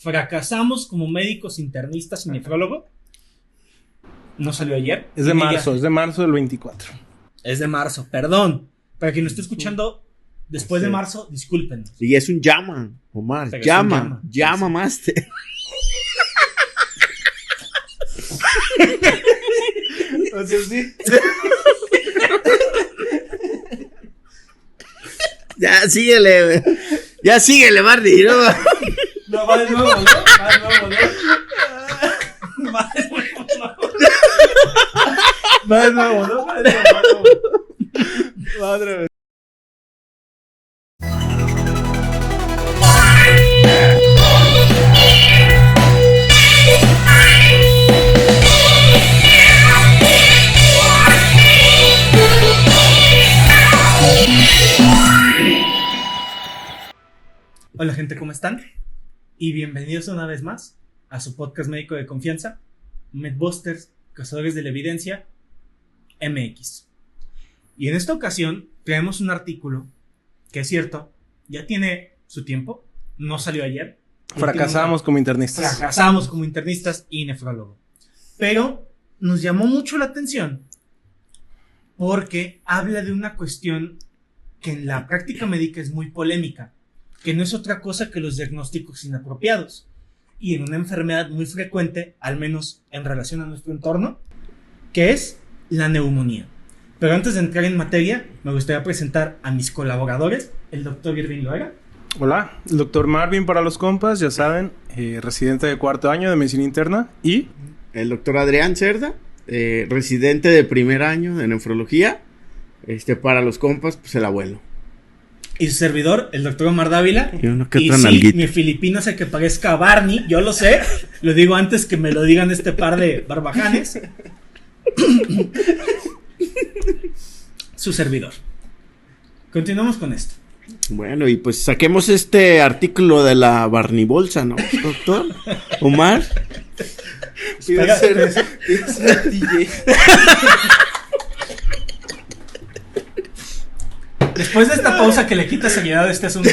Fracasamos como médicos internistas y nefrólogo. No salió ayer. Es de marzo del 24. Es de marzo, perdón. Para quien nos esté escuchando después de marzo, discúlpenos. Y es un llama, Omar. Pero Llama, Master. O sea, sí. Ya, síguele, güey. Ya síguele, Barney, ¿no? No, va de nuevo, ¿no? Madre mía. Hola gente, ¿cómo están? Y bienvenidos una vez más a su podcast médico de confianza, MedBusters, Cazadores de la Evidencia, MX. Y en esta ocasión traemos un artículo que es cierto, ya tiene su tiempo, no salió ayer. Fracasamos como internistas y nefrólogo. Pero nos llamó mucho la atención porque habla de una cuestión que en la práctica médica es muy polémica, que no es otra cosa que los diagnósticos inapropiados y en una enfermedad muy frecuente, al menos en relación a nuestro entorno, que es la neumonía. Pero antes de entrar en materia, me gustaría presentar a mis colaboradores, el doctor Irving Loera. Hola, el doctor Marvin para los compas, ya saben, residente de cuarto año de medicina interna. Y el doctor Adrián Cerda, residente de primer año de nefrología. Para los compas, pues el abuelo. Y su servidor, el doctor Omar Dávila. Y sí, mi filipino hace que parezca a Barney, yo lo sé. Lo digo antes que me lo digan este par de barbajanes. Su servidor. Continuamos con esto. Bueno, y pues saquemos este artículo de la Barney Bolsa, ¿no, doctor? Omar. pido ser DJ. Después de esta pausa que le quita seriedad a este asunto,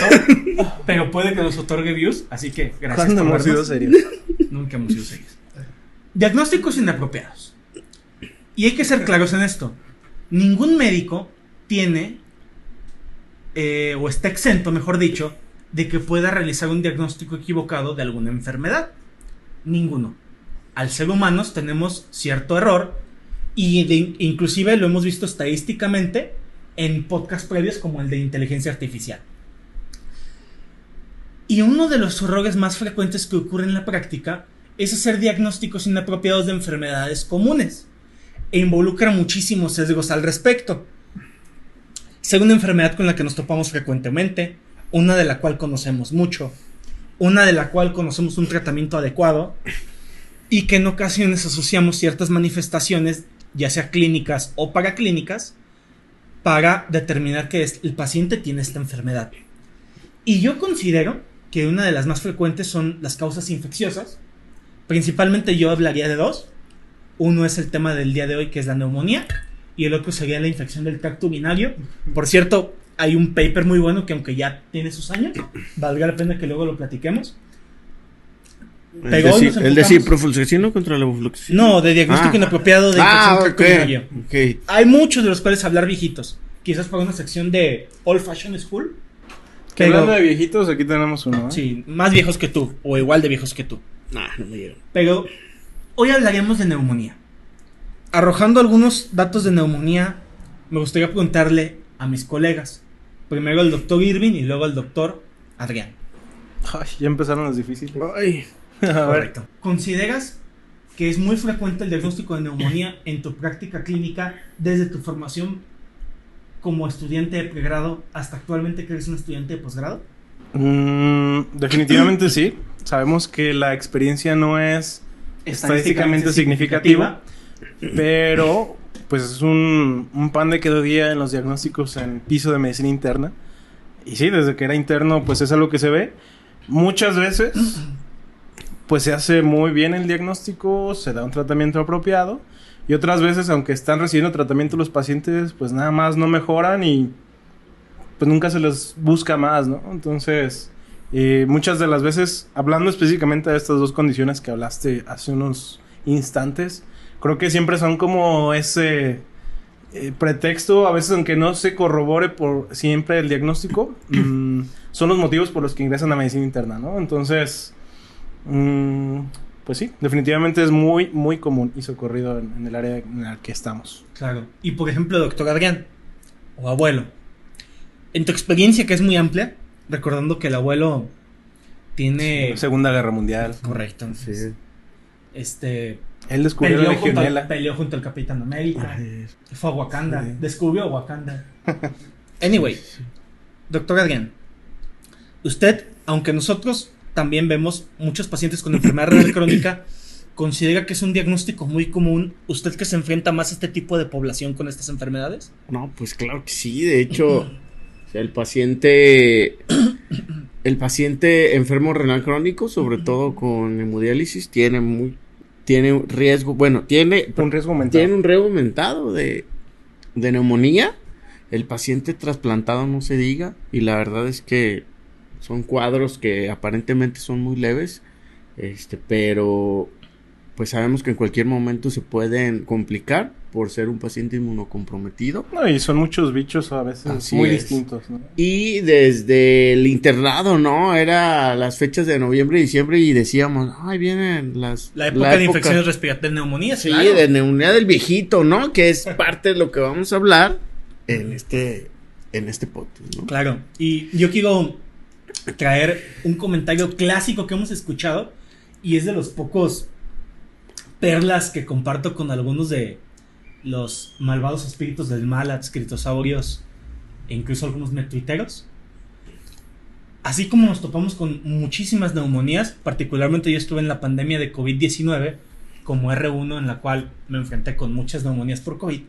pero puede que nos otorgue views, así que gracias. ¿Cuándo hemos sido serios? Nunca hemos sido serios. Diagnósticos inapropiados. Y hay que ser claros en esto. Ningún médico tiene, o está exento, mejor dicho, de que pueda realizar un diagnóstico equivocado de alguna enfermedad. Ninguno. Al ser humanos tenemos cierto error y inclusive lo hemos visto estadísticamente en podcasts previos como el de inteligencia artificial. Y uno de los errores más frecuentes que ocurre en la práctica es hacer diagnósticos inapropiados de enfermedades comunes e involucra muchísimos sesgos al respecto. Ser una enfermedad con la que nos topamos frecuentemente, una de la cual conocemos mucho, una de la cual conocemos un tratamiento adecuado y que en ocasiones asociamos ciertas manifestaciones, ya sea clínicas o paraclínicas, para determinar que el paciente tiene esta enfermedad. Y yo considero que una de las más frecuentes son las causas infecciosas. Principalmente yo hablaría de dos. Uno es el tema del día de hoy, que es la neumonía, y el otro sería la infección del tracto urinario. Por cierto, hay un paper muy bueno que aunque ya tiene sus años, valdrá la pena que luego lo platiquemos. El de ciprofloxacino contra la bufloxacina. No, de diagnóstico inapropiado de infección del tracto urinario. Okay. Hay muchos de los cuales hablar viejitos. Quizás para una sección de Old Fashion School. Hablando de viejitos, aquí tenemos uno, ¿eh? Sí, más viejos que tú, o igual de viejos que tú. No me llegan. Pero hoy hablaremos de neumonía. Arrojando algunos datos de neumonía, me gustaría preguntarle a mis colegas. Primero al doctor Irving y luego al doctor Adrián. Ay, ya empezaron los difíciles. Ay. Correcto. ¿Consideras que es muy frecuente el diagnóstico de neumonía en tu práctica clínica desde tu formación como estudiante de pregrado hasta actualmente que eres un estudiante de posgrado? Definitivamente sí. Sabemos que la experiencia no es estadísticamente significativa, pero pues es un pan de cada día en los diagnósticos en piso de medicina interna. Y sí, desde que era interno pues es algo que se ve. Muchas veces pues se hace muy bien el diagnóstico, se da un tratamiento apropiado, y otras veces, aunque están recibiendo tratamiento los pacientes, pues nada más no mejoran y pues nunca se les busca más, ¿no? Entonces, Muchas de las veces, hablando específicamente de estas dos condiciones que hablaste hace unos instantes, creo que siempre son como ese pretexto, a veces aunque no se corrobore por siempre el diagnóstico, son los motivos por los que ingresan a medicina interna, ¿no? Entonces, pues sí, definitivamente es muy, muy común y socorrido en el área en la que estamos. Claro. Y por ejemplo, doctor Adrián, o abuelo, en tu experiencia que es muy amplia, recordando que el abuelo tiene... Segunda Guerra Mundial. Correcto. Sí. Él descubrió la legionela. Peleó junto al Capitán América. Fue a Wakanda. Sí. Descubrió Wakanda. Anyway, doctor Adrián, usted, aunque nosotros también vemos muchos pacientes con enfermedad renal crónica, ¿considera que es un diagnóstico muy común? ¿Usted que se enfrenta más a este tipo de población con estas enfermedades? No, pues claro que sí. De hecho, o sea, el paciente enfermo renal crónico, sobre todo con hemodiálisis, tiene un riesgo, tiene Un riesgo aumentado. Tiene un riesgo aumentado de neumonía. El paciente trasplantado no se diga. Y la verdad es que son cuadros que aparentemente son muy leves. Pero pues sabemos que en cualquier momento se pueden complicar por ser un paciente inmunocomprometido. No, y son muchos bichos a veces Así muy es. distintos, ¿no? Y desde el internado, ¿no? Era las fechas de noviembre y diciembre y decíamos, ay, vienen La época de infecciones respiratorias, de neumonía. Sí, claro. de neumonía del viejito, ¿no? Que es parte de lo que vamos a hablar en este podcast, ¿no? Claro. Y yo quiero traer un comentario clásico que hemos escuchado y es de los pocos perlas que comparto con algunos de los malvados espíritus del mal, adscritosaurios e incluso algunos metuiteros. Así como nos topamos con muchísimas neumonías, particularmente yo estuve en la pandemia de COVID-19 como R1, en la cual me enfrenté con muchas neumonías por COVID.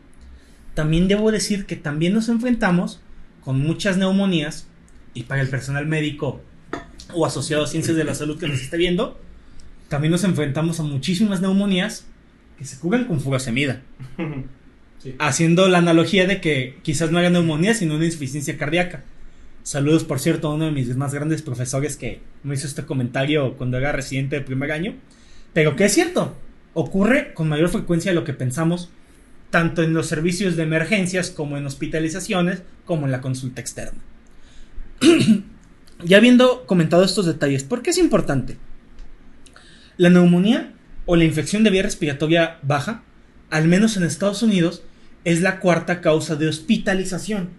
También debo decir que también nos enfrentamos con muchas neumonías, y para el personal médico o asociado a ciencias de la salud que nos esté viendo, también nos enfrentamos a muchísimas neumonías que se curan con furosemida. Sí. Haciendo la analogía de que quizás no era neumonía, sino una insuficiencia cardíaca. Saludos, por cierto, a uno de mis más grandes profesores que me hizo este comentario cuando era residente de primer año. Pero que es cierto, ocurre con mayor frecuencia de lo que pensamos, tanto en los servicios de emergencias como en hospitalizaciones, como en la consulta externa. Ya habiendo comentado estos detalles, ¿por qué es importante? La neumonía o la infección de vía respiratoria baja, al menos en Estados Unidos, es la cuarta causa de hospitalización.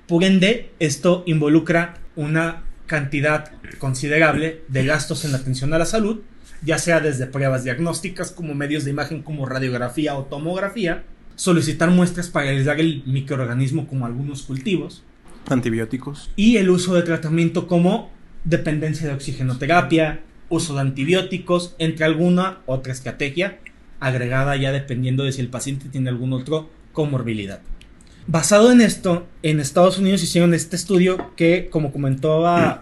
Por ende, esto involucra una cantidad considerable de gastos en la atención a la salud, ya sea desde pruebas diagnósticas como medios de imagen como radiografía o tomografía, solicitar muestras para aislar el microorganismo como algunos cultivos, antibióticos y el uso de tratamiento como dependencia de oxigenoterapia, uso de antibióticos, entre alguna otra estrategia agregada ya dependiendo de si el paciente tiene algún otro comorbilidad. Basado en esto, en Estados Unidos hicieron este estudio que, como comentaba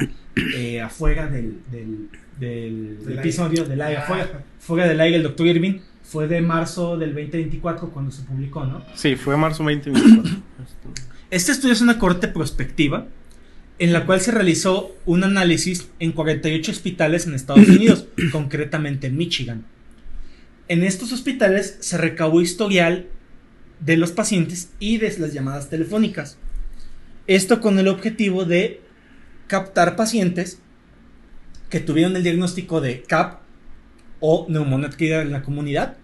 afuera del episodio del aire, fuera del aire, el doctor Irving, fue de marzo del 2024 cuando se publicó, ¿no? Sí, fue marzo 2024. Este estudio es una corte prospectiva en la cual se realizó un análisis en 48 hospitales en Estados Unidos, concretamente en Michigan. En estos hospitales se recabó historial de los pacientes y de las llamadas telefónicas. Esto con el objetivo de captar pacientes que tuvieron el diagnóstico de CAP o neumonía adquirida en la comunidad,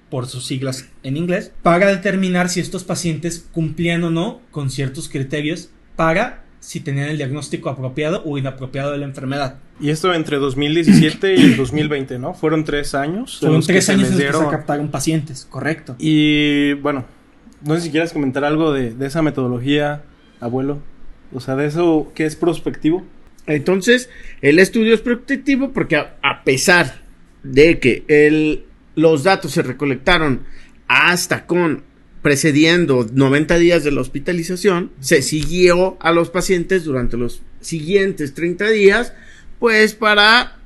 por sus siglas en inglés, para determinar si estos pacientes cumplían o no con ciertos criterios para si tenían el diagnóstico apropiado o inapropiado de la enfermedad. Y esto entre 2017 y el 2020, ¿no? Fueron 3 años. Fueron 3 años en los que se captaron pacientes, correcto. Y bueno, no sé si quieres comentar algo de esa metodología, abuelo. O sea, de eso que es prospectivo. Entonces, el estudio es prospectivo porque a pesar de que los datos se recolectaron hasta precediendo 90 días de la hospitalización, se siguió a los pacientes durante los siguientes 30 días, pues para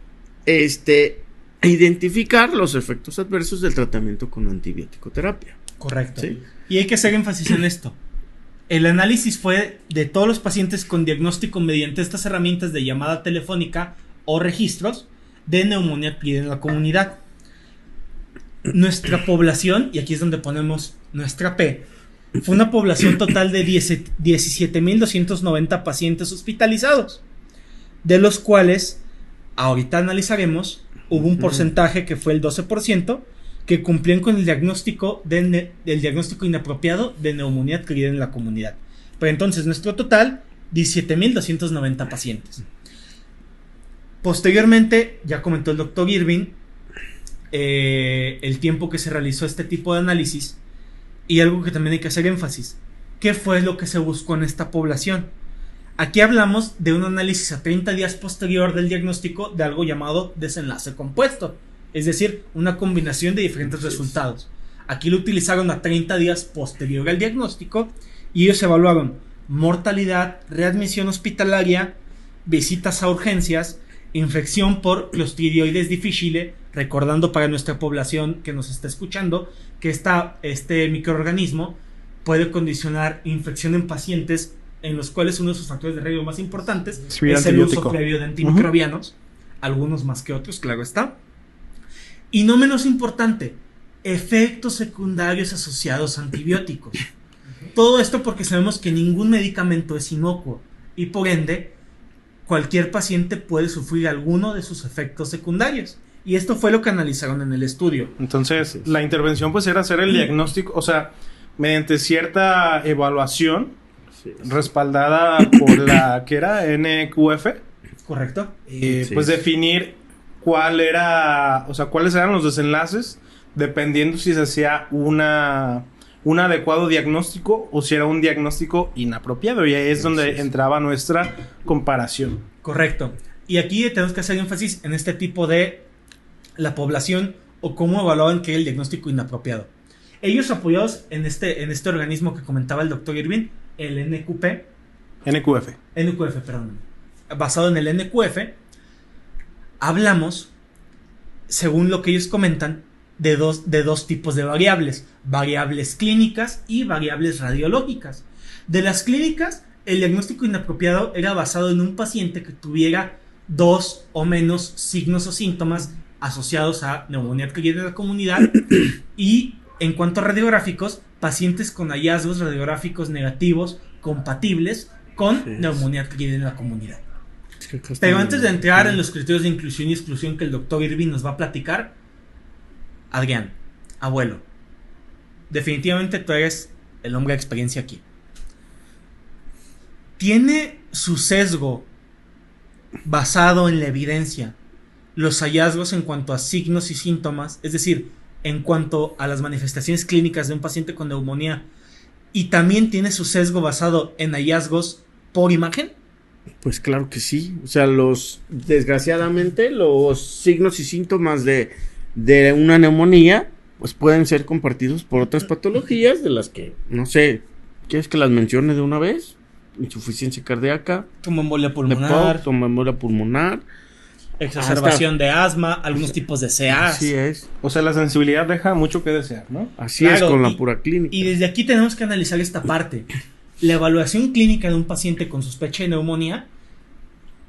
identificar los efectos adversos del tratamiento con antibiótico terapia. Correcto. ¿Sí? Y hay que hacer énfasis en esto. El análisis fue de todos los pacientes con diagnóstico mediante estas herramientas de llamada telefónica o registros de neumonía adquirida en la comunidad. Nuestra población, y aquí es donde ponemos nuestra P, fue una población total de 17.290 pacientes hospitalizados, de los cuales, ahorita analizaremos, hubo un porcentaje que fue el 12%, que cumplían con el diagnóstico del diagnóstico inapropiado de neumonía adquirida en la comunidad. Pero entonces, nuestro total, 17.290 pacientes. Posteriormente, ya comentó el doctor Irving, el tiempo que se realizó este tipo de análisis, y algo que también hay que hacer énfasis: ¿qué fue lo que se buscó en esta población? Aquí hablamos de un análisis a 30 días posterior del diagnóstico de algo llamado desenlace compuesto, es decir, una combinación de diferentes resultados. Aquí lo utilizaron a 30 días posterior al diagnóstico y ellos evaluaron mortalidad, readmisión hospitalaria, visitas a urgencias, infección por Clostridioides difficile, recordando para nuestra población que nos está escuchando que este microorganismo puede condicionar infección en pacientes en los cuales uno de sus factores de riesgo más importantes es el uso previo de antimicrobianos, algunos más que otros, claro está. Y no menos importante, efectos secundarios asociados a antibióticos. Todo esto porque sabemos que ningún medicamento es inocuo y por ende cualquier paciente puede sufrir alguno de sus efectos secundarios. Y esto fue lo que analizaron en el estudio. Entonces, la intervención pues era hacer el diagnóstico, o sea, mediante cierta evaluación respaldada por la que era NQF. Correcto. Pues definir cuáles eran los desenlaces, dependiendo si se hacía un adecuado diagnóstico o si era un diagnóstico inapropiado. Y ahí es donde entraba nuestra comparación. Correcto. Y aquí tenemos que hacer énfasis en este tipo de la población o cómo evaluaban que era el diagnóstico inapropiado. Ellos apoyados en este organismo que comentaba el doctor Irving, el NQF, basado en el NQF, hablamos, según lo que ellos comentan, de dos tipos de variables clínicas y variables radiológicas. De las clínicas, el diagnóstico inapropiado era basado en un paciente que tuviera 2 o menos signos o síntomas asociados a neumonía adquirida en la comunidad, y en cuanto a radiográficos, pacientes con hallazgos radiográficos negativos compatibles con neumonía adquirida en la comunidad. Pero antes de entrar en los criterios de inclusión y exclusión que el doctor Irving nos va a platicar, Adrián, abuelo, definitivamente tú eres el hombre de experiencia aquí. ¿Tiene su sesgo basado en la evidencia los hallazgos en cuanto a signos y síntomas, es decir, en cuanto a las manifestaciones clínicas de un paciente con neumonía, y también tiene su sesgo basado en hallazgos por imagen? Pues claro que sí. O sea, desgraciadamente, los signos y síntomas de una neumonía, pues pueden ser compartidos por otras patologías de las que, no sé, ¿quieres que las mencione de una vez? Insuficiencia cardíaca, como embolia pulmonar, exacerbación de asma, algunos tipos de CAs. Así es. O sea, la sensibilidad deja mucho que desear, ¿no? Así es, con la pura clínica. Y desde aquí tenemos que analizar esta parte. La evaluación clínica de un paciente con sospecha de neumonía,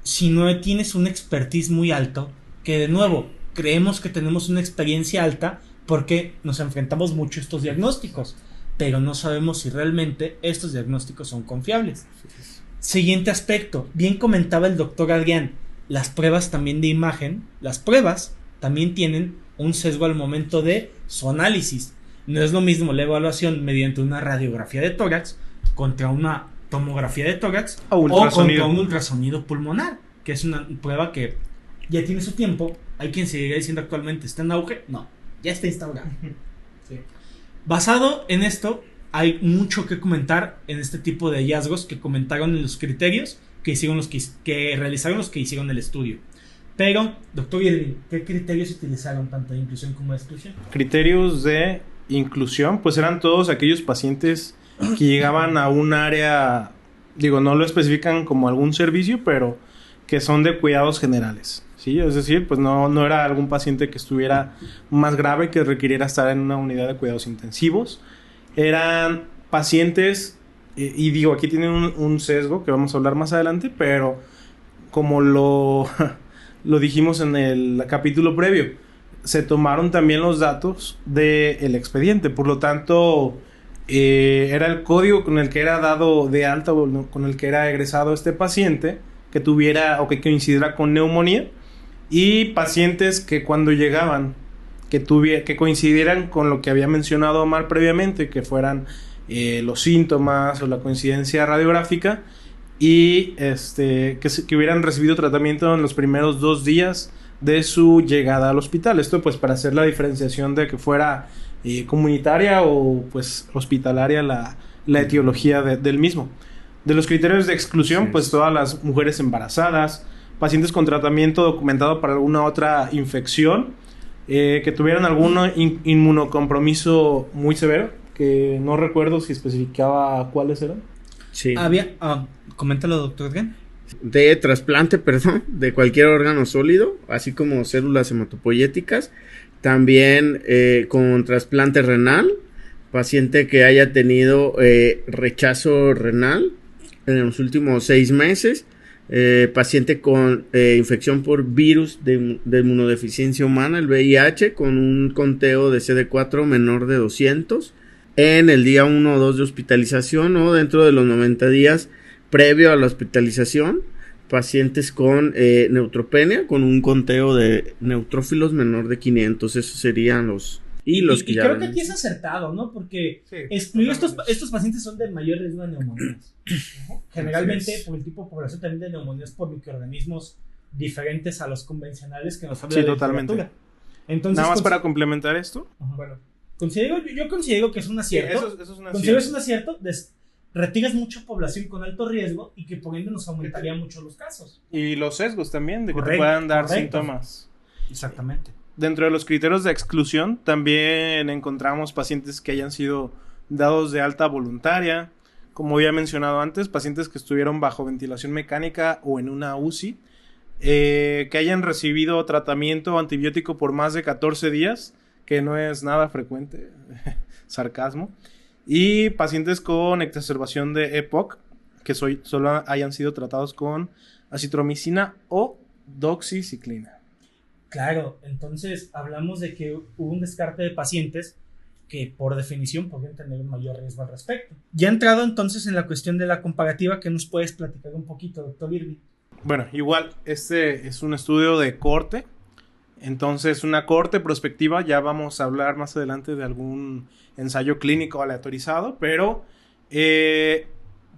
si no tienes un expertise muy alto, que de nuevo, creemos que tenemos una experiencia alta porque nos enfrentamos mucho a estos diagnósticos, pero no sabemos si realmente estos diagnósticos son confiables. Siguiente aspecto, bien comentaba el doctor Adrián, las pruebas también de imagen, las pruebas también tienen un sesgo al momento de su análisis. No es lo mismo la evaluación mediante una radiografía de tórax contra una tomografía de tórax o contra un ultrasonido pulmonar, que es una prueba que ya tiene su tiempo. Hay quien seguirá diciendo actualmente está en auge. No, ya está instaurado. Sí. Basado en esto, hay mucho que comentar en este tipo de hallazgos que comentaron en los criterios que hicieron que realizaron los que hicieron el estudio. Pero, doctor Irving, ¿qué criterios utilizaron tanto de inclusión como de exclusión? Criterios de inclusión, pues eran todos aquellos pacientes que llegaban a un área, no lo especifican como algún servicio, pero que son de cuidados generales, ¿sí? Es decir, pues no era algún paciente que estuviera más grave que requiriera estar en una unidad de cuidados intensivos. Eran pacientes y digo, aquí tiene un sesgo que vamos a hablar más adelante, pero como lo dijimos en el capítulo previo, se tomaron también los datos del expediente, por lo tanto, era el código con el que era dado de alta o con el que era egresado este paciente que tuviera o que coincidiera con neumonía, y pacientes que cuando llegaban que coincidieran con lo que había mencionado Omar previamente, que fueran los síntomas o la coincidencia radiográfica, y que hubieran recibido tratamiento en los primeros 2 días de su llegada al hospital. Esto pues para hacer la diferenciación de que fuera comunitaria o pues hospitalaria la etiología del mismo. De los criterios de exclusión, pues todas las mujeres embarazadas, pacientes con tratamiento documentado para alguna otra infección, que tuvieran algún inmunocompromiso muy severo, que no recuerdo si especificaba cuáles eran. Sí. Coméntalo, doctor Edgar. De trasplante, perdón, de cualquier órgano sólido, así como células hematopoyéticas. También con trasplante renal, paciente que haya tenido rechazo renal en los últimos 6 meses. Paciente con infección por virus de inmunodeficiencia humana, el VIH, con un conteo de CD4 menor de 200 en el día 1 o 2 de hospitalización o dentro de los 90 días previo a la hospitalización. Pacientes con neutropenia, con un conteo de neutrófilos menor de 500. Esos serían los... Y que ya creo que aquí es acertado, ¿no? Porque sí, excluir estos pacientes son de mayor riesgo de neumonías. Generalmente, por el tipo de población también de neumonías por microorganismos diferentes a los convencionales que nos habla de totalmente. Entonces, nada más para complementar esto. Bueno, yo considero que es un acierto. Sí, eso es un acierto. Considero que es un acierto. Retiras mucha población con alto riesgo y que por ende nos aumentaría mucho los casos. Y los sesgos también, de que te puedan dar síntomas. Exactamente. Dentro de los criterios de exclusión también encontramos pacientes que hayan sido dados de alta voluntaria, como había mencionado antes, pacientes que estuvieron bajo ventilación mecánica o en una UCI, que hayan recibido tratamiento antibiótico por más de 14 días, que no es nada frecuente, sarcasmo, y pacientes con exacerbación de EPOC, que solo hayan sido tratados con acitromicina o doxiciclina. Claro, entonces hablamos de que hubo un descarte de pacientes que por definición podrían tener un mayor riesgo al respecto. Ya entrado entonces en la cuestión de la comparativa, ¿qué nos puedes platicar un poquito, doctor Irving? Bueno, igual, este es un estudio de corte, entonces una corte prospectiva, ya vamos a hablar más adelante de algún ensayo clínico aleatorizado, pero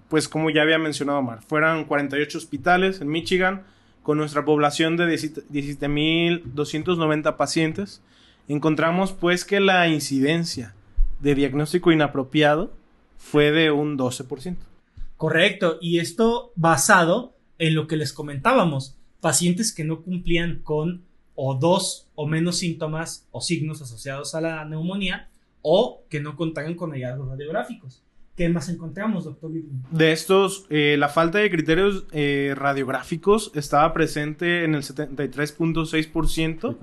pues como ya había mencionado Omar, fueron 48 hospitales en Michigan, con nuestra población de 17,290 pacientes, encontramos pues que la incidencia de diagnóstico inapropiado fue de un 12%. Correcto, y esto basado en lo que les comentábamos, pacientes que no cumplían con o 2 o menos síntomas o signos asociados a la neumonía o que no contaran con hallazgos radiográficos. ¿Qué más encontramos, doctor Irving? De estos, la falta de criterios radiográficos estaba presente en el 73.6%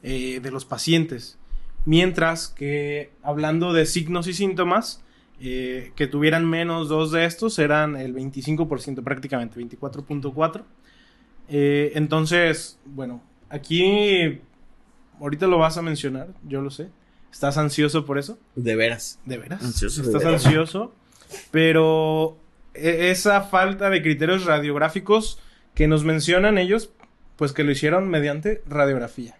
de los pacientes. Mientras que, hablando de signos y síntomas, que tuvieran menos 2 de estos, eran el 25% prácticamente, 24.4%. Entonces, bueno, aquí, ahorita lo vas a mencionar, yo lo sé. ¿Estás ansioso por eso? ¿De veras? ¿De veras? Ansioso. ¿Estás ansioso? Pero esa falta de criterios radiográficos que nos mencionan ellos, pues que lo hicieron mediante radiografía.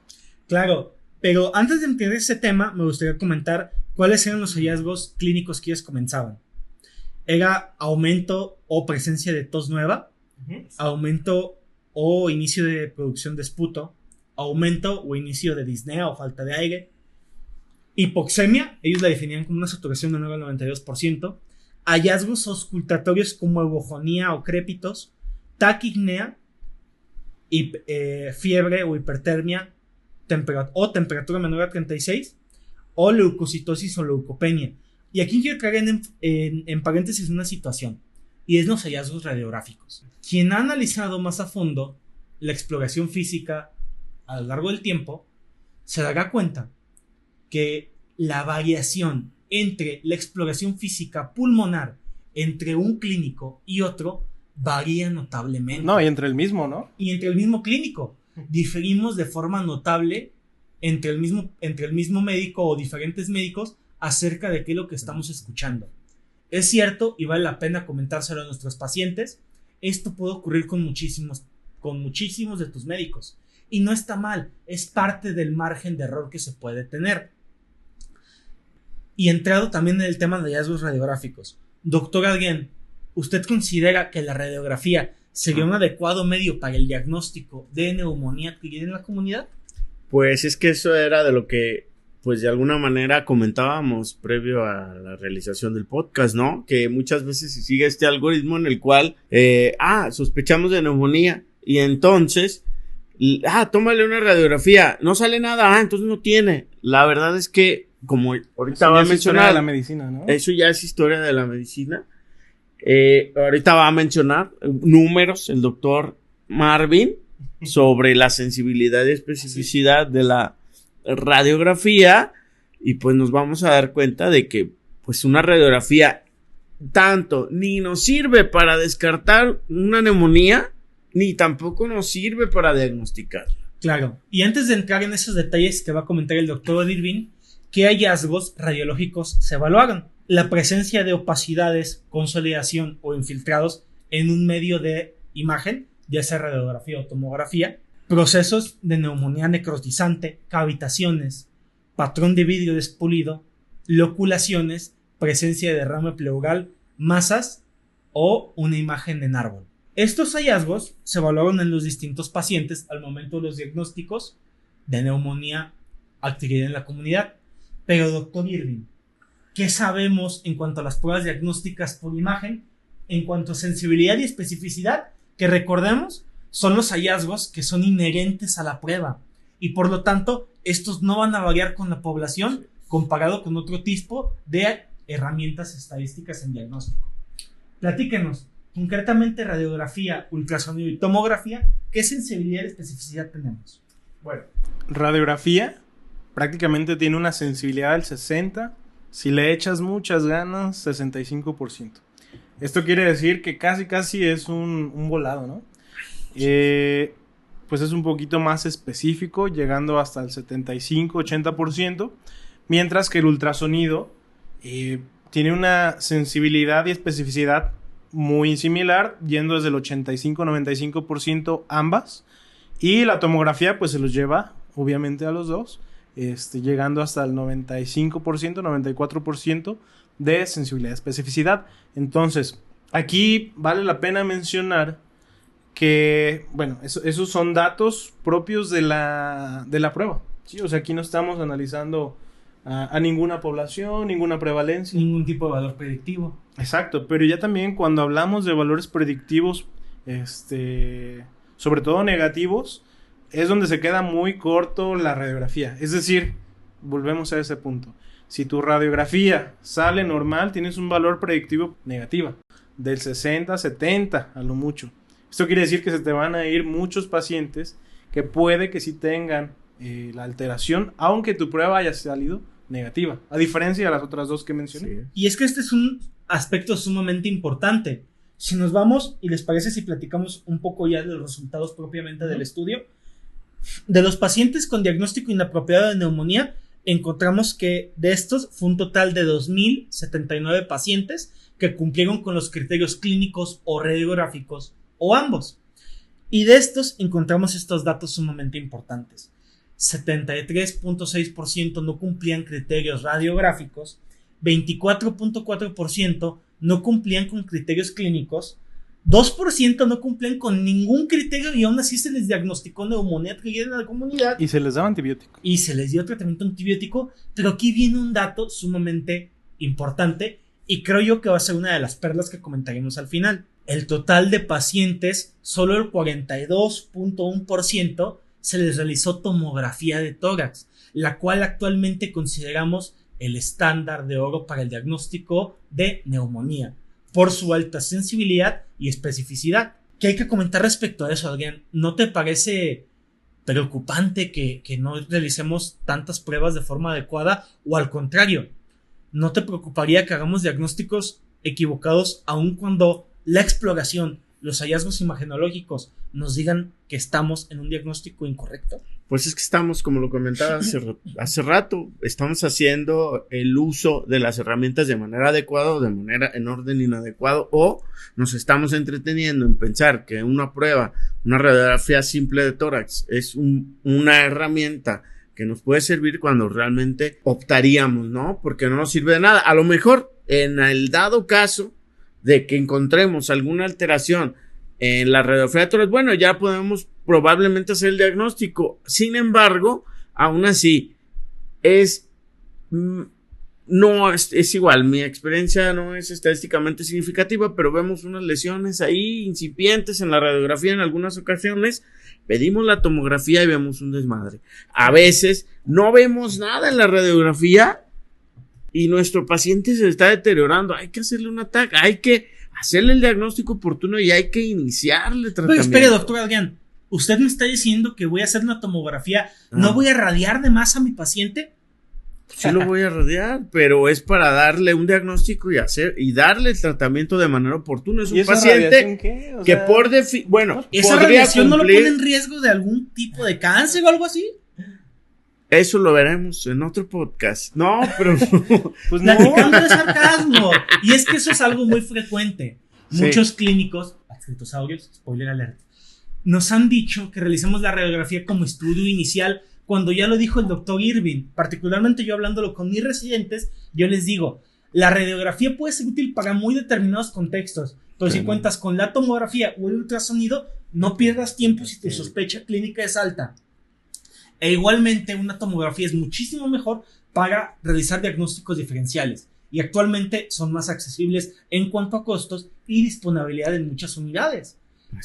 Claro, pero antes de entender ese tema, me gustaría comentar cuáles eran los hallazgos clínicos que ellos comenzaban. Era aumento o presencia de tos nueva, aumento o inicio de producción de esputo, aumento o inicio de disnea o falta de aire, hipoxemia, ellos la definían como una saturación menor al 92%, hallazgos auscultatorios como eubofonía o crépitos, taquipnea, fiebre o hipertermia, temperatura menor a 36, o leucocitosis o leucopenia. Y aquí quiero traer en paréntesis una situación, y es los hallazgos radiográficos. Quien ha analizado más a fondo la exploración física a lo largo del tiempo, se dará cuenta que la variación entre la exploración física pulmonar entre un clínico y otro varía notablemente. No, y entre el mismo, ¿no? Y entre el mismo clínico. Diferimos de forma notable entre el mismo médico o diferentes médicos acerca de qué es lo que estamos escuchando. Es cierto, y vale la pena comentárselo a nuestros pacientes, esto puede ocurrir con muchísimos de tus médicos. Y no está mal, es parte del margen de error que se puede tener. Y entrado también en el tema de hallazgos radiográficos. Doctor Adrián, ¿usted considera que la radiografía sería un adecuado medio para el diagnóstico de neumonía adquirida en la comunidad? Pues es que eso era de lo que, pues de alguna manera comentábamos previo a la realización del podcast, ¿no? Que muchas veces se sigue este algoritmo en el cual, sospechamos de neumonía y entonces, tómale una radiografía, no sale nada, entonces no tiene. La verdad es que, como ahorita va a mencionar, de la medicina, ¿no? Eso ya es historia de la medicina. Ahorita va a mencionar números el doctor Marvin sobre la sensibilidad y especificidad de la radiografía, y pues nos vamos a dar cuenta de que pues una radiografía tanto ni nos sirve para descartar una neumonía ni tampoco nos sirve para diagnosticarla. Claro, y antes de entrar en esos detalles que va a comentar el doctor Irving, ¿qué hallazgos radiológicos se evaluaron? La presencia de opacidades, consolidación o infiltrados en un medio de imagen, ya sea radiografía o tomografía, procesos de neumonía necrotizante, cavitaciones, patrón de vidrio despulido, loculaciones, presencia de derrame pleural, masas o una imagen en árbol. Estos hallazgos se evaluaron en los distintos pacientes al momento de los diagnósticos de neumonía adquirida en la comunidad. Pero, doctor Irving, ¿qué sabemos en cuanto a las pruebas diagnósticas por imagen, en cuanto a sensibilidad y especificidad? Que recordemos, son los hallazgos que son inherentes a la prueba y por lo tanto estos no van a variar con la población comparado con otro tipo de herramientas estadísticas en diagnóstico. Platíquenos, concretamente radiografía, ultrasonido y tomografía, ¿qué sensibilidad y especificidad tenemos? Bueno, radiografía prácticamente tiene una sensibilidad del 60%, si le echas muchas ganas, 65%. Esto quiere decir que casi es un volado, ¿no? Pues es un poquito más específico, llegando hasta el 75-80%, mientras que el ultrasonido tiene una sensibilidad y especificidad muy similar, yendo desde el 85-95% ambas, y la tomografía pues se los lleva obviamente a los dos, llegando hasta el 95%, 94% de sensibilidad y especificidad. Entonces, aquí vale la pena mencionar que, bueno, esos son datos propios de la prueba, ¿sí? O sea, aquí no estamos analizando a ninguna población, ninguna prevalencia. Ningún tipo de valor predictivo. Exacto, pero ya también cuando hablamos de valores predictivos, sobre todo negativos, es donde se queda muy corto la radiografía. Es decir, volvemos a ese punto. Si tu radiografía sale normal, tienes un valor predictivo negativo, del 60-70 a lo mucho. Esto quiere decir que se te van a ir muchos pacientes que puede que sí tengan la alteración, aunque tu prueba haya salido negativa, a diferencia de las otras dos que mencioné. Sí. Y es que este es un aspecto sumamente importante. Si nos vamos, y les parece si platicamos un poco ya de los resultados propiamente del estudio, de los pacientes con diagnóstico inapropiado de neumonía, encontramos que de estos fue un total de 2.079 pacientes que cumplieron con los criterios clínicos o radiográficos o ambos. Y de estos encontramos estos datos sumamente importantes. 73.6% no cumplían criterios radiográficos, 24.4% no cumplían con criterios clínicos, 2% no cumplían con ningún criterio y aún así se les diagnosticó neumonía adquirida en la comunidad. Y se les daba antibiótico. Y se les dio tratamiento antibiótico, pero aquí viene un dato sumamente importante y creo yo que va a ser una de las perlas que comentaremos al final. El total de pacientes, solo el 42.1% se les realizó tomografía de tórax, la cual actualmente consideramos el estándar de oro para el diagnóstico de neumonía, por su alta sensibilidad y especificidad. ¿Qué hay que comentar respecto a eso, Adrián? ¿No te parece preocupante que no realicemos tantas pruebas de forma adecuada? O al contrario, ¿no te preocuparía que hagamos diagnósticos equivocados aun cuando la exploración, los hallazgos imagenológicos nos digan que estamos en un diagnóstico incorrecto? Pues es que estamos, como lo comentaba hace rato, estamos haciendo el uso de las herramientas de manera adecuada o de manera en orden inadecuado, o nos estamos entreteniendo en pensar que una prueba, una radiografía simple de tórax es una herramienta que nos puede servir cuando realmente optaríamos, ¿no? Porque no nos sirve de nada. A lo mejor, en el dado caso de que encontremos alguna alteración en la radiografía de tórax, bueno, ya podemos probablemente hacer el diagnóstico. Sin embargo, aún así, es igual. Mi experiencia no es estadísticamente significativa, pero vemos unas lesiones ahí incipientes en la radiografía en algunas ocasiones. Pedimos la tomografía y vemos un desmadre. A veces no vemos nada en la radiografía y nuestro paciente se está deteriorando. Hay que hacerle un ataque, hay que hacerle el diagnóstico oportuno y hay que iniciarle tratamiento. Pero espere, doctor Adrián, ¿usted me está diciendo que voy a hacer una tomografía, no voy a radiar de más a mi paciente? Sí lo voy a radiar, pero es para darle un diagnóstico y darle el tratamiento de manera oportuna. Es un paciente que por bueno, ¿esa radiación no lo pone en riesgo de algún tipo de cáncer o algo así? Eso lo veremos en otro podcast. No, pero pues platicando de sarcasmo. Y es que eso es algo muy frecuente. Sí. Muchos clínicos, adscritosaurios, spoiler alert, nos han dicho que realicemos la radiografía como estudio inicial, cuando ya lo dijo el doctor Irving. Particularmente yo hablándolo con mis residentes, yo les digo, la radiografía puede ser útil para muy determinados contextos, pero si cuentas con la tomografía o el ultrasonido, no pierdas tiempo si tu sospecha clínica es alta. E igualmente una tomografía es muchísimo mejor para realizar diagnósticos diferenciales y actualmente son más accesibles en cuanto a costos y disponibilidad en muchas unidades.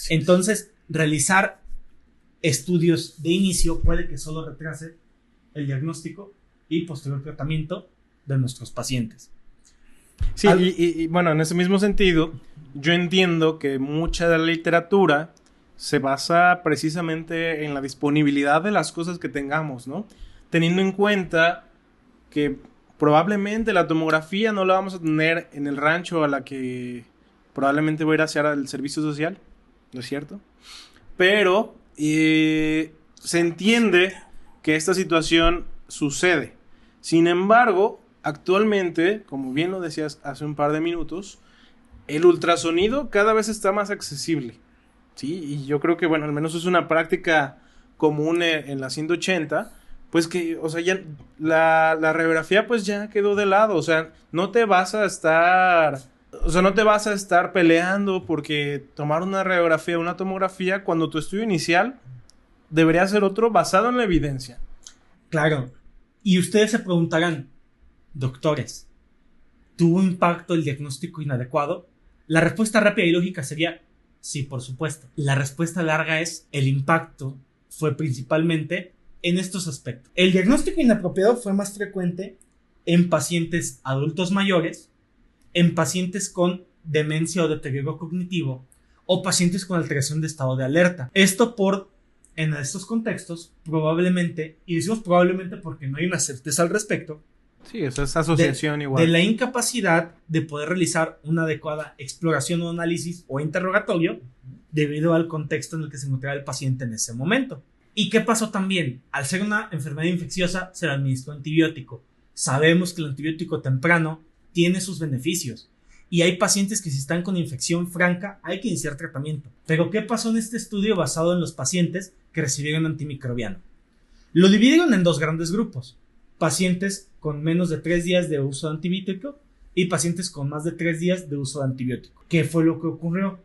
Entonces, realizar estudios de inicio puede que solo retrase el diagnóstico y posterior tratamiento de nuestros pacientes. Sí, y bueno, en ese mismo sentido, yo entiendo que mucha de la literatura se basa precisamente en la disponibilidad de las cosas que tengamos, ¿no? Teniendo en cuenta que probablemente la tomografía no la vamos a tener en el rancho a la que probablemente voy a ir hacia el servicio social, ¿no es cierto? Pero se entiende que esta situación sucede. Sin embargo, actualmente, como bien lo decías hace un par de minutos, el ultrasonido cada vez está más accesible. Sí, y yo creo que, bueno, al menos es una práctica común en la 180, pues que, o sea, ya la radiografía pues ya quedó de lado, o sea, no te vas a estar peleando porque tomar una radiografía, una tomografía, cuando tu estudio inicial debería ser otro basado en la evidencia. Claro, y ustedes se preguntarán, doctores, ¿tuvo impacto el diagnóstico inadecuado? La respuesta rápida y lógica sería sí, por supuesto. La respuesta larga es el impacto fue principalmente en estos aspectos. El diagnóstico inapropiado fue más frecuente en pacientes adultos mayores, en pacientes con demencia o deterioro cognitivo o pacientes con alteración de estado de alerta. Esto en estos contextos, probablemente, y decimos probablemente porque no hay una certeza al respecto, sí, esa es asociación igual. De la incapacidad de poder realizar una adecuada exploración o análisis o interrogatorio debido al contexto en el que se encontraba el paciente en ese momento. ¿Y qué pasó también? Al ser una enfermedad infecciosa, se le administró antibiótico. Sabemos que el antibiótico temprano tiene sus beneficios. Y hay pacientes que si están con infección franca, hay que iniciar tratamiento. Pero ¿qué pasó en este estudio basado en los pacientes que recibieron antimicrobiano? Lo dividieron en dos grandes grupos. Pacientes con menos de 3 días de uso de antibiótico y pacientes con más de 3 días de uso de antibiótico. ¿Qué fue lo que ocurrió?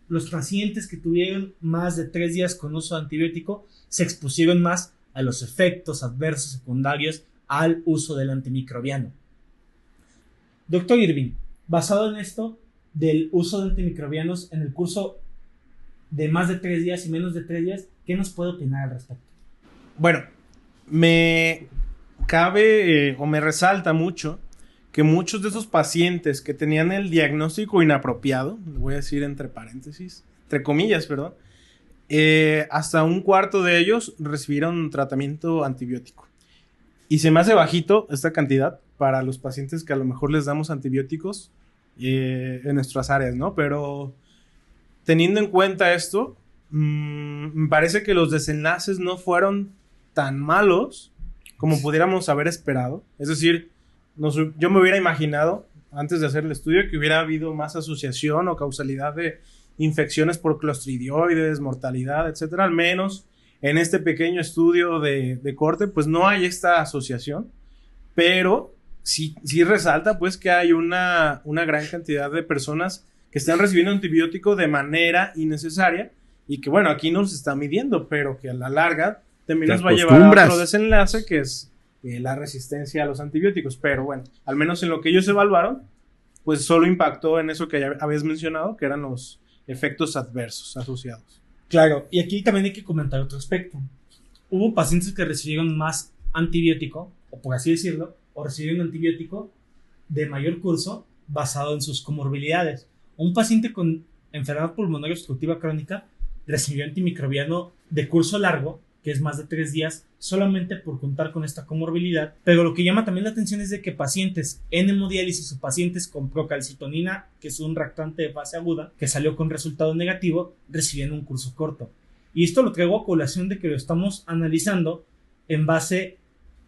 Los pacientes que tuvieron más de 3 días con uso de antibiótico se expusieron más a los efectos adversos secundarios al uso del antimicrobiano. Doctor Irving, basado en esto del uso de antimicrobianos en el curso de más de 3 días y menos de 3 días, ¿qué nos puede opinar al respecto? Bueno, me cabe o me resalta mucho que muchos de esos pacientes que tenían el diagnóstico inapropiado, lo voy a decir entre paréntesis, entre comillas, perdón, hasta un cuarto de ellos recibieron tratamiento antibiótico. Y se me hace bajito esta cantidad para los pacientes que a lo mejor les damos antibióticos en nuestras áreas, ¿no? Pero teniendo en cuenta esto, me parece que los desenlaces no fueron tan malos como pudiéramos haber esperado. Es decir, yo me hubiera imaginado, antes de hacer el estudio, que hubiera habido más asociación o causalidad de infecciones por clostridioides, mortalidad, etcétera. Al menos en este pequeño estudio de corte, pues no hay esta asociación, pero sí resalta pues que hay una gran cantidad de personas que están recibiendo antibiótico de manera innecesaria y que, bueno, aquí no se está midiendo, pero que a la larga también nos va a llevar a otro desenlace, que es la resistencia a los antibióticos. Pero bueno, al menos en lo que ellos evaluaron, pues solo impactó en eso que ya habías mencionado, que eran los efectos adversos asociados. Claro, y aquí también hay que comentar otro aspecto. Hubo pacientes que recibieron más antibiótico, o por así decirlo, o recibieron antibiótico de mayor curso basado en sus comorbilidades. Un paciente con enfermedad pulmonar obstructiva crónica recibió antimicrobiano de curso largo, que es más de 3 días, solamente por contar con esta comorbilidad. Pero lo que llama también la atención es de que pacientes en hemodiálisis o pacientes con procalcitonina, que es un reactante de fase aguda, que salió con resultado negativo, recibían un curso corto. Y esto lo traigo a colación de que lo estamos analizando en base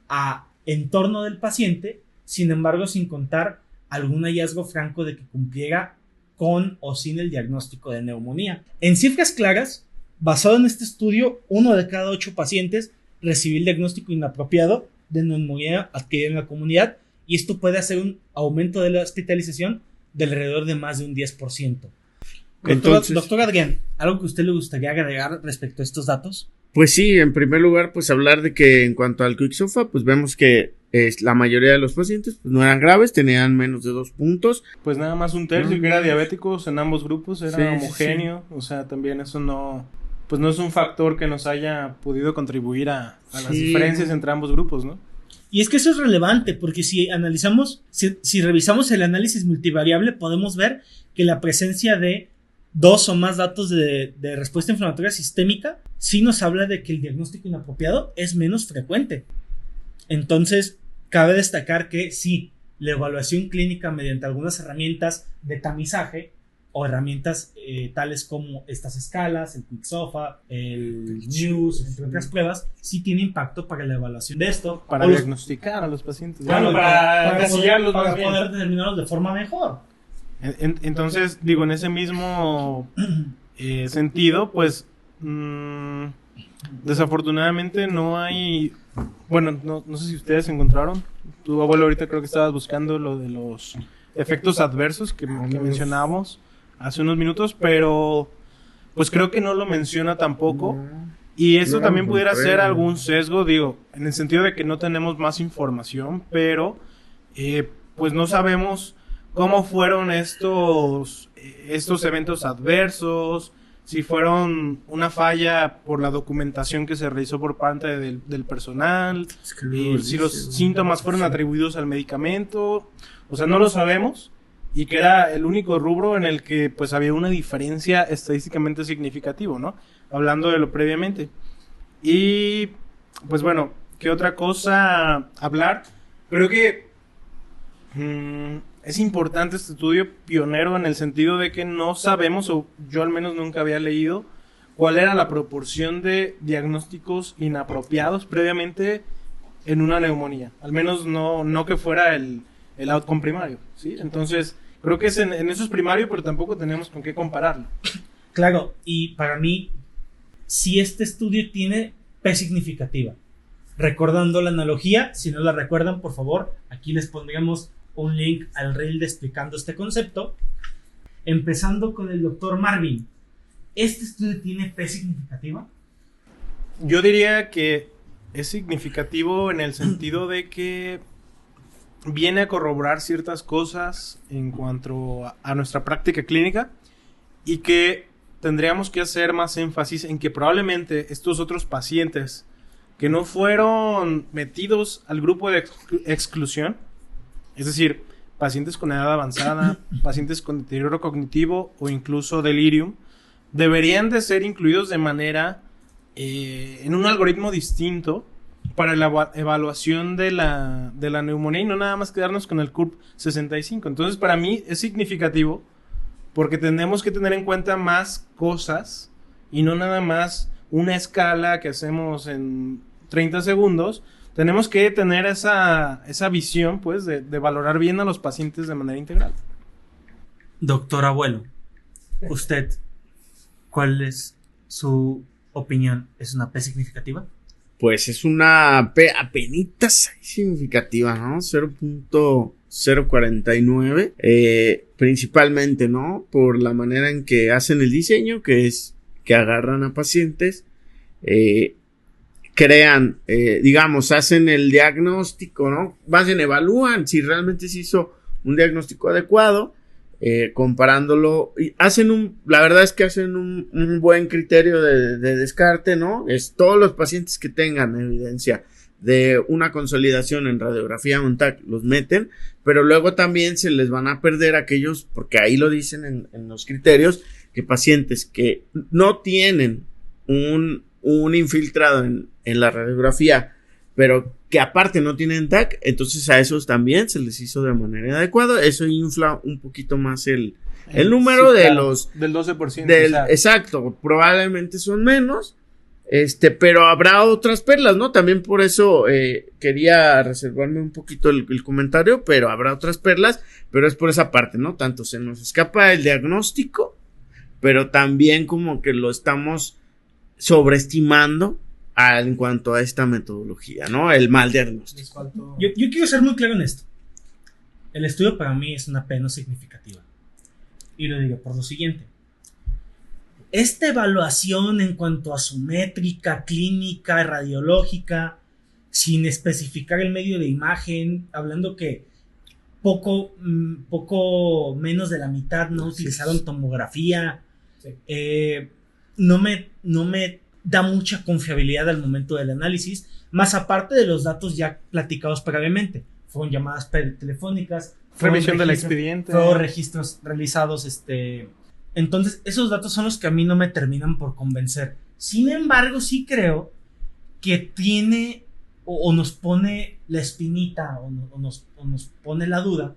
a entorno del paciente, sin embargo, sin contar algún hallazgo franco de que cumpliera con o sin el diagnóstico de neumonía. En cifras claras, basado en este estudio, 1 de cada 8 pacientes recibió el diagnóstico inapropiado de neumonía adquirida en la comunidad, y esto puede hacer un aumento de la hospitalización de alrededor de más de un 10%. Doctor Adrián, ¿algo que a usted le gustaría agregar respecto a estos datos? Pues sí, en primer lugar, pues hablar de que en cuanto al Quicksofa, pues vemos que la mayoría de los pacientes pues, no eran graves, tenían menos de 2 puntos. Pues nada más un tercio que era diabéticos en ambos grupos, era homogéneo, o sea, también eso no es un factor que nos haya podido contribuir a las diferencias entre ambos grupos, ¿no? Y es que eso es relevante, porque si revisamos el análisis multivariable, podemos ver que la presencia de 2 o más datos de respuesta inflamatoria sistémica sí nos habla de que el diagnóstico inapropiado es menos frecuente. Entonces, cabe destacar que sí, la evaluación clínica mediante algunas herramientas de tamizaje o herramientas tales como estas escalas, el Quicksofa, el News, entre otras pruebas, sí tiene impacto para la evaluación de esto. Para diagnosticar a los pacientes. Claro, para poder determinarlos de forma mejor. Entonces, digo, en ese mismo sentido, pues desafortunadamente no hay, bueno, no sé si ustedes encontraron, tu abuelo ahorita creo que estabas buscando lo de los efectos adversos que mencionábamos hace unos minutos, pero pues creo que no lo menciona tampoco, y eso también pudiera ser algún sesgo, digo, en el sentido de que no tenemos más información, pero pues no sabemos cómo fueron estos eventos adversos, si fueron una falla por la documentación que se realizó por parte del personal, si los síntomas fueron atribuidos al medicamento, o sea, no lo sabemos, y que era el único rubro en el que pues había una diferencia estadísticamente significativa, ¿no? Hablando de lo previamente. Y pues bueno, ¿qué otra cosa hablar? Creo que es importante este estudio pionero en el sentido de que no sabemos, o yo al menos nunca había leído, cuál era la proporción de diagnósticos inapropiados previamente en una neumonía. Al menos no que fuera el outcome primario, ¿sí? Entonces, creo que en eso es primario, pero tampoco tenemos con qué compararlo. Claro, y para mí, si este estudio tiene P significativa. Recordando la analogía, si no la recuerdan, por favor, aquí les pondríamos un link al reel explicando este concepto. Empezando con el doctor Marvin. ¿Este estudio tiene P significativa? Yo diría que es significativo en el sentido de que viene a corroborar ciertas cosas en cuanto a nuestra práctica clínica, y que tendríamos que hacer más énfasis en que probablemente estos otros pacientes que no fueron metidos al grupo de exclusión, es decir, pacientes con edad avanzada, pacientes con deterioro cognitivo o incluso delirium, deberían de ser incluidos de manera en un algoritmo distinto para la evaluación de la neumonía y no nada más quedarnos con el CURP 65. Entonces, para mí es significativo porque tenemos que tener en cuenta más cosas y no nada más una escala que hacemos en 30 segundos. Tenemos que tener esa visión, pues, de valorar bien a los pacientes de manera integral. Doctor Abuelo, usted, ¿cuál es su opinión? ¿Es una P significativa? Pues es una P apenitas significativa, ¿no? 0.049, principalmente, ¿no? Por la manera en que hacen el diseño, que es que agarran a pacientes, crean, digamos, hacen el diagnóstico, ¿no? Más bien evalúan si realmente se hizo un diagnóstico adecuado, comparándolo, y la verdad es que hacen un buen criterio de descarte, ¿no? Es todos los pacientes que tengan evidencia de una consolidación en radiografía o en TAC, los meten, pero luego también se les van a perder aquellos, porque ahí lo dicen en los criterios, que pacientes que no tienen un infiltrado en la radiografía, pero que aparte no tienen TAC, entonces a esos también se les hizo de manera adecuada. Eso infla un poquito más el número sí, de claro, los... del 12%. Exacto, probablemente son menos, pero habrá otras perlas, ¿no? También por eso quería reservarme un poquito el comentario, pero habrá otras perlas, pero es por esa parte, ¿no? Tanto se nos escapa el diagnóstico, pero también como que lo estamos sobreestimando en cuanto a esta metodología, ¿no? El mal diagnóstico. Yo quiero ser muy claro en esto. El estudio para mí es una P no significativa. Y lo digo por lo siguiente. Esta evaluación en cuanto a su métrica clínica, radiológica, sin especificar el medio de imagen, hablando que poco menos de la mitad no utilizaron tomografía, no me da mucha confiabilidad al momento del análisis, más aparte de los datos ya platicados previamente. Fueron llamadas telefónicas, revisión del expediente, fueron registros realizados, entonces esos datos son los que a mí no me terminan por convencer. Sin embargo, sí creo que tiene o nos pone la espinita o nos pone la duda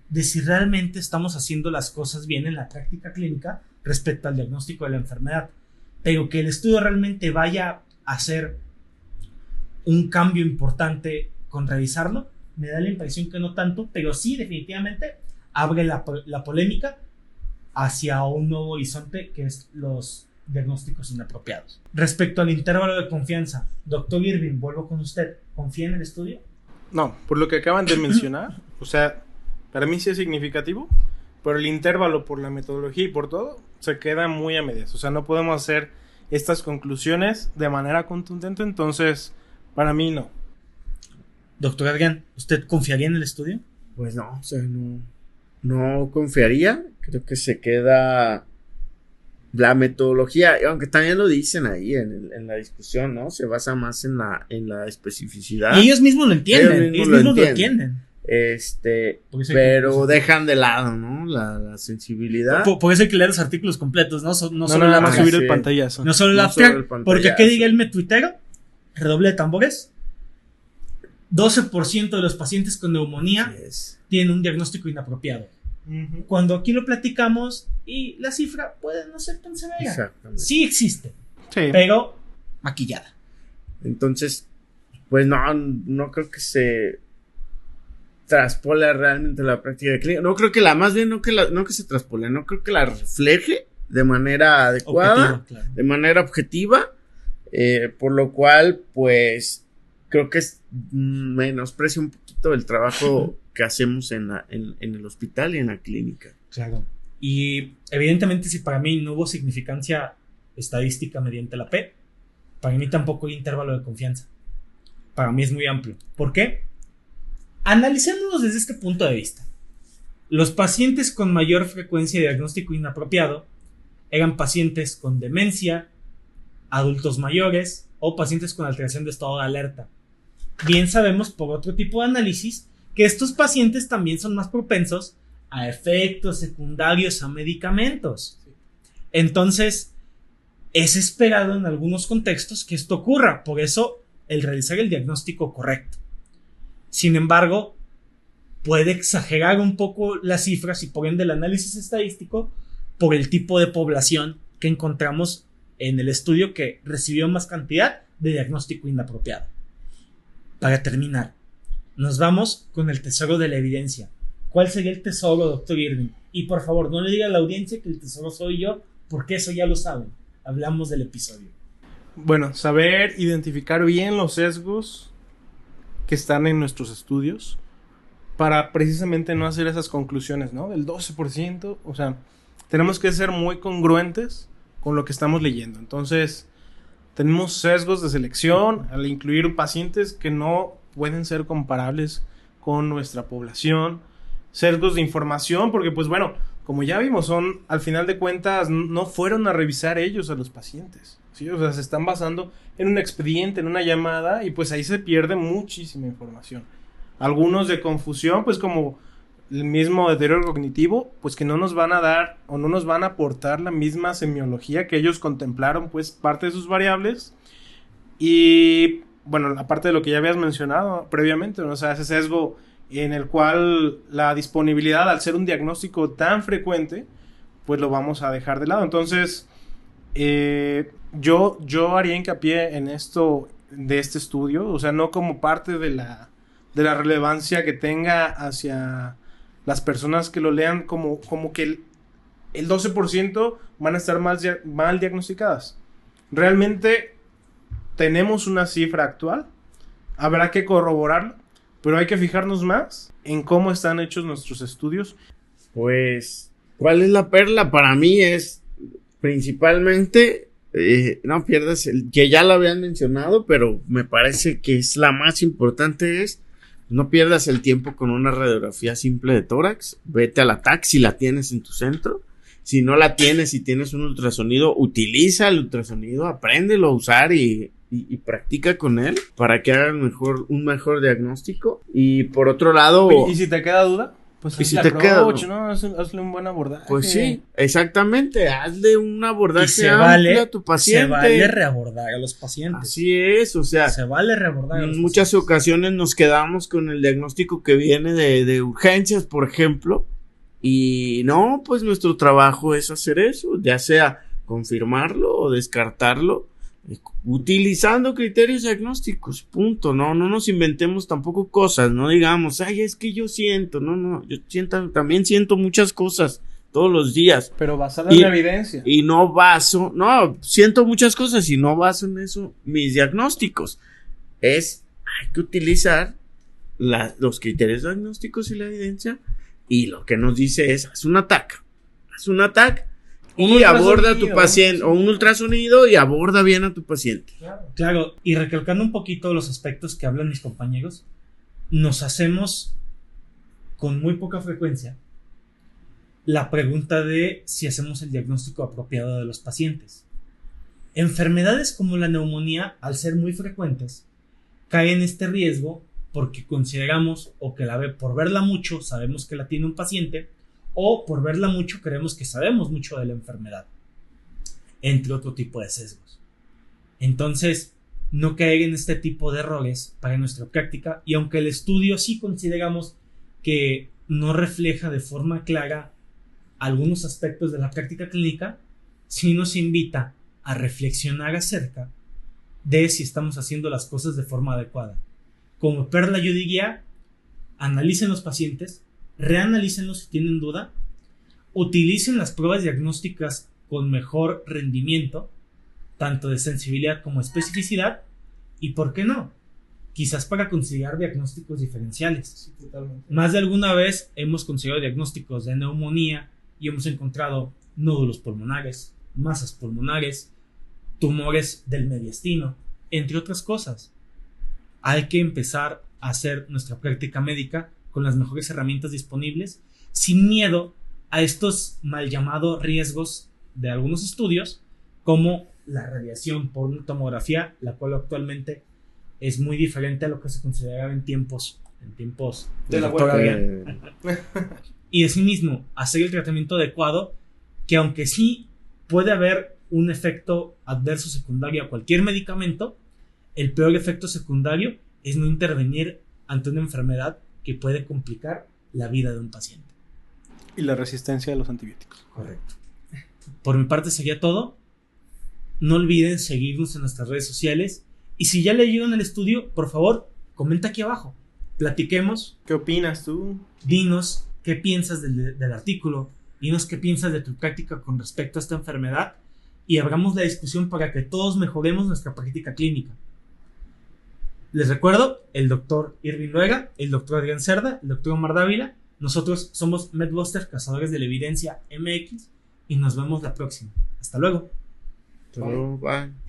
de si realmente estamos haciendo las cosas bien en la práctica clínica respecto al diagnóstico de la enfermedad. Pero que el estudio realmente vaya a hacer un cambio importante con revisarlo, me da la impresión que no tanto, pero sí definitivamente abre la polémica hacia un nuevo horizonte que es los diagnósticos inapropiados. Respecto al intervalo de confianza, doctor Irving, vuelvo con usted, ¿confía en el estudio? No, por lo que acaban de mencionar, o sea, para mí sí es significativo, pero el intervalo por la metodología y por todo se queda muy a medias. O sea, no podemos hacer estas conclusiones de manera contundente, entonces para mí no. Doctor Adrián, ¿usted confiaría en el estudio? Pues no, o sea, no confiaría. Creo que se queda la metodología, aunque también lo dicen ahí en la discusión, ¿no? Se basa más en la especificidad. Y ellos mismos lo entienden. Ellos mismos lo entienden. Pero dejan de lado, ¿no? La sensibilidad. Por eso hay que leer los artículos completos, ¿no? No solo nada más subir el pantallazo. No solo el abstract. Porque ¿qué diga el metuitero? Redoble de tambores. 12% de los pacientes con neumonía tienen un diagnóstico inapropiado. Uh-huh. Cuando aquí lo platicamos y la cifra puede no ser tan severa. Sí existe, pero maquillada. Entonces, pues no creo que se traspole realmente la práctica de clínica. No creo que no que se traspole, no creo que la refleje de manera adecuada, de manera objetiva, por lo cual, pues, creo que menosprecia un poquito el trabajo que hacemos en el hospital y en la clínica. Claro. Y evidentemente, si para mí no hubo significancia estadística mediante la P, para mí tampoco hay intervalo de confianza. Para mí es muy amplio. ¿Por qué? Analicémonos desde este punto de vista. Los pacientes con mayor frecuencia de diagnóstico inapropiado eran pacientes con demencia, adultos mayores o pacientes con alteración de estado de alerta. Bien sabemos por otro tipo de análisis que estos pacientes también son más propensos a efectos secundarios a medicamentos. Entonces, es esperado en algunos contextos que esto ocurra. Por eso, el realizar el diagnóstico correcto. Sin embargo, puede exagerar un poco las cifras y por ende el análisis estadístico por el tipo de población que encontramos en el estudio que recibió más cantidad de diagnóstico inapropiado. Para terminar, nos vamos con el tesoro de la evidencia. ¿Cuál sería el tesoro, doctor Irving? Y por favor, no le diga a la audiencia que el tesoro soy yo, porque eso ya lo saben. Hablamos del episodio. Bueno, saber identificar bien los sesgos que están en nuestros estudios para precisamente no hacer esas conclusiones, ¿no? Del 12%, o sea, tenemos que ser muy congruentes con lo que estamos leyendo. Entonces, tenemos sesgos de selección al incluir pacientes que no pueden ser comparables con nuestra población, sesgos de información, porque pues bueno, como ya vimos, son, al final de cuentas, no fueron a revisar ellos a los pacientes, ¿sí? O sea, se están basando en un expediente, en una llamada, y pues ahí se pierde muchísima información. Algunos de confusión, pues como el mismo deterioro cognitivo, pues que no nos van a dar o no nos van a aportar la misma semiología que ellos contemplaron, pues parte de sus variables. Y bueno, aparte de lo que ya habías mencionado previamente, ¿no? O sea, ese sesgo en el cual la disponibilidad, al ser un diagnóstico tan frecuente, pues lo vamos a dejar de lado. Entonces, yo haría hincapié en esto de este estudio, o sea, no como parte de la relevancia que tenga hacia las personas que lo lean, como que el 12% van a estar mal diagnosticadas. Realmente tenemos una cifra actual, habrá que corroborarlo, pero hay que fijarnos más en cómo están hechos nuestros estudios. Pues, ¿cuál es la perla? Para mí es principalmente, no pierdas que ya lo habían mencionado, pero me parece que es la más importante, es no pierdas el tiempo con una radiografía simple de tórax. Vete a la TAC si la tienes en tu centro. Si no la tienes y tienes un ultrasonido, utiliza el ultrasonido, apréndelo a usar y practica con él para que hagan un mejor diagnóstico. Y por otro lado... ¿Y si te queda duda? Pues y si te queda duda, ¿no? Hazle un buen abordaje. Pues sí, exactamente. Hazle un abordaje amplio a tu paciente. Se vale reabordar a los pacientes. Así es, o sea... Se vale reabordar a los en muchas pacientes. ocasiones nos quedamos con el diagnóstico que viene de urgencias, por ejemplo. Y no, pues nuestro trabajo es hacer eso, ya sea confirmarlo o descartarlo, utilizando criterios diagnósticos, punto. No nos inventemos tampoco cosas, no digamos, ay, es que yo siento, también siento muchas cosas todos los días. Pero basada en la evidencia. Y siento muchas cosas y no baso en eso mis diagnósticos. Hay que utilizar los criterios diagnósticos y la evidencia. Y lo que nos dice es, haz un TAC y aborda a tu paciente, o un ultrasonido y aborda bien a tu paciente. Claro, y recalcando un poquito los aspectos que hablan mis compañeros, nos hacemos con muy poca frecuencia la pregunta de si hacemos el diagnóstico apropiado de los pacientes. Enfermedades como la neumonía, al ser muy frecuentes, caen en este riesgo porque consideramos o que por verla mucho sabemos que la tiene un paciente, o por verla mucho creemos que sabemos mucho de la enfermedad, entre otro tipo de sesgos. Entonces, no caer en este tipo de errores para nuestra práctica, y aunque el estudio sí consideramos que no refleja de forma clara algunos aspectos de la práctica clínica, sí nos invita a reflexionar acerca de si estamos haciendo las cosas de forma adecuada. Como perla yo diría, analicen los pacientes, reanalícenlos si tienen duda, utilicen las pruebas diagnósticas con mejor rendimiento, tanto de sensibilidad como especificidad, y ¿por qué no? Quizás para considerar diagnósticos diferenciales. Sí, totalmente. Más de alguna vez hemos considerado diagnósticos de neumonía y hemos encontrado nódulos pulmonares, masas pulmonares, tumores del mediastino, entre otras cosas. Hay que empezar a hacer nuestra práctica médica con las mejores herramientas disponibles, sin miedo a estos mal llamados riesgos de algunos estudios, como la radiación por una tomografía, la cual actualmente es muy diferente a lo que se consideraba en tiempos de la doctora. Y asimismo, hacer el tratamiento adecuado, que aunque sí puede haber un efecto adverso secundario a cualquier medicamento, el peor efecto secundario es no intervenir ante una enfermedad que puede complicar la vida de un paciente. Y la resistencia a los antibióticos. Correcto. Por mi parte sería todo. No olviden seguirnos en nuestras redes sociales. Y si ya leyeron el estudio, por favor, comenta aquí abajo. Platiquemos. ¿Qué opinas tú? Dinos qué piensas del artículo. Dinos qué piensas de tu práctica con respecto a esta enfermedad. Y abramos la discusión para que todos mejoremos nuestra práctica clínica. Les recuerdo, el doctor Irving Luega, el doctor Adrián Cerda, el doctor Omar Dávila. Nosotros somos MedBuster, Cazadores de la Evidencia MX. Y nos vemos la próxima. Hasta luego. Bye.